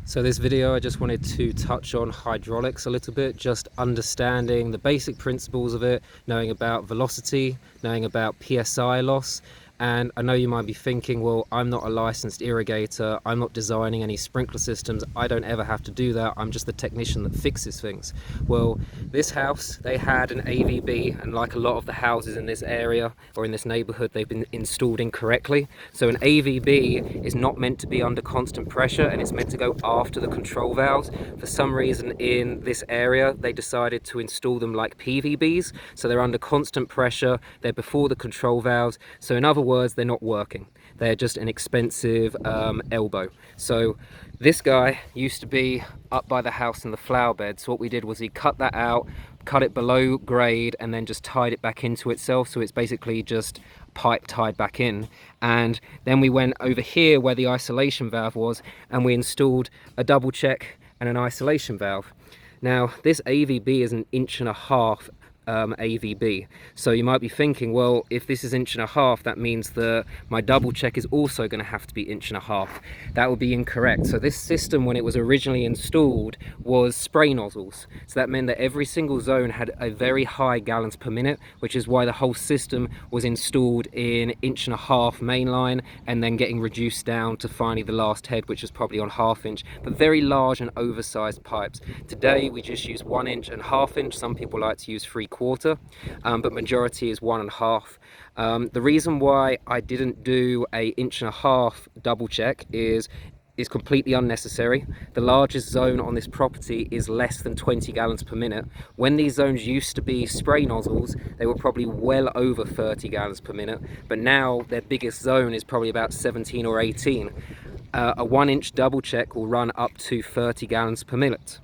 So this video I just wanted to touch on hydraulics a little bit, just understanding the basic principles of it, knowing about velocity, knowing about PSI loss. And I know you might be thinking, well, I'm not a licensed irrigator, I'm not designing any sprinkler systems, I don't ever have to do that, I'm just the technician that fixes things. Well, this house, they had an AVB, and like a lot of the houses in this area or in this neighborhood, they've been installed incorrectly. So an AVB is not meant to be under constant pressure, and it's meant to go after the control valves. For some reason in this area, they decided to install them like PVBs, so they're under constant pressure, they're before the control valves. So in other words, they're not working, they're just an expensive elbow. So this guy used to be up by the house in the flower bed, so what we did was he cut that out, cut it below grade, and then just tied it back into itself, so it's basically just pipe tied back in. And then we went over here where the isolation valve was, and we installed a double check and an isolation valve. Now this AVB is an 1.5 inch AVB, so you might be thinking, well, if this is 1.5 inch, that means that my double check is also going to have to be 1.5 inch. That would be incorrect. So this system, when it was originally installed, was spray nozzles, so that meant that every single zone had a very high gallons per minute, which is why the whole system was installed in 1.5 inch mainline and then getting reduced down to finally the last head, which is probably on 1/2 inch, but very large and oversized pipes. Today we just use 1 inch and 1/2 inch. Some people like to use 3/4, but majority is 1.5. The reason why I didn't do a 1.5 inch double check is completely unnecessary. The largest zone on this property is less than 20 gallons per minute. When these zones used to be spray nozzles, they were probably well over 30 gallons per minute, but now their biggest zone is probably about 17 or 18. A 1 inch double check will run up to 30 gallons per minute.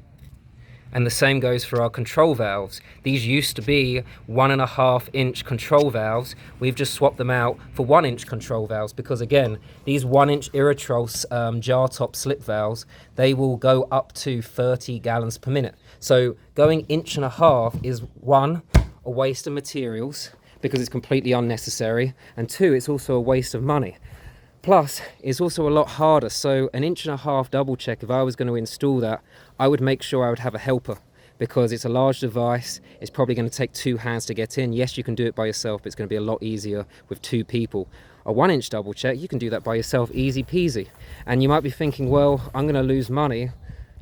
And the same goes for our control valves. These used to be 1.5 inch control valves. We've just swapped them out for 1 inch control valves because, again, these 1 inch Irrigation jar top slip valves, they will go up to 30 gallons per minute. So going 1.5 inch is, one, a waste of materials because it's completely unnecessary, and two, it's also a waste of money. Plus, it's also a lot harder. So an 1.5 inch double check, if I was going to install that, I would make sure I would have a helper because it's a large device. It's probably going to take 2 hands to get in. Yes, you can do it by yourself, but it's going to be a lot easier with 2 people. A 1 inch double check, you can do that by yourself, easy peasy. And you might be thinking, well, I'm going to lose money.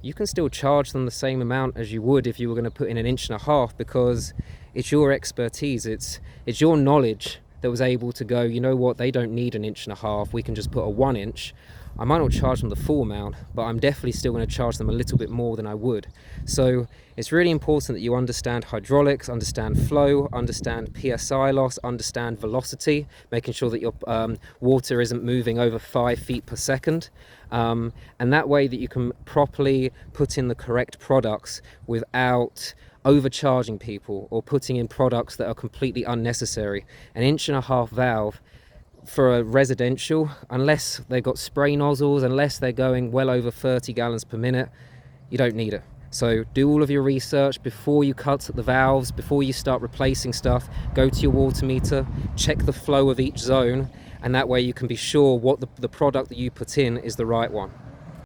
You can still charge them the same amount as you would if you were going to put in an 1.5 inch because it's your expertise, it's your knowledge that was able to go, you know what, they don't need an 1.5 inch, we can just put a 1 inch. I might not charge them the full amount, but I'm definitely still going to charge them a little bit more than I would. So it's really important that you understand hydraulics, understand flow, understand PSI loss, understand velocity, making sure that your water isn't moving over 5 feet per second. And that way that you can properly put in the correct products without overcharging people or putting in products that are completely unnecessary. An 1.5 inch valve for a residential, unless they've got spray nozzles, unless they're going well over 30 gallons per minute, you don't need it. So do all of your research before you cut the valves, before you start replacing stuff. Go to your water meter, check the flow of each zone, and that way you can be sure what the product that you put in is the right one.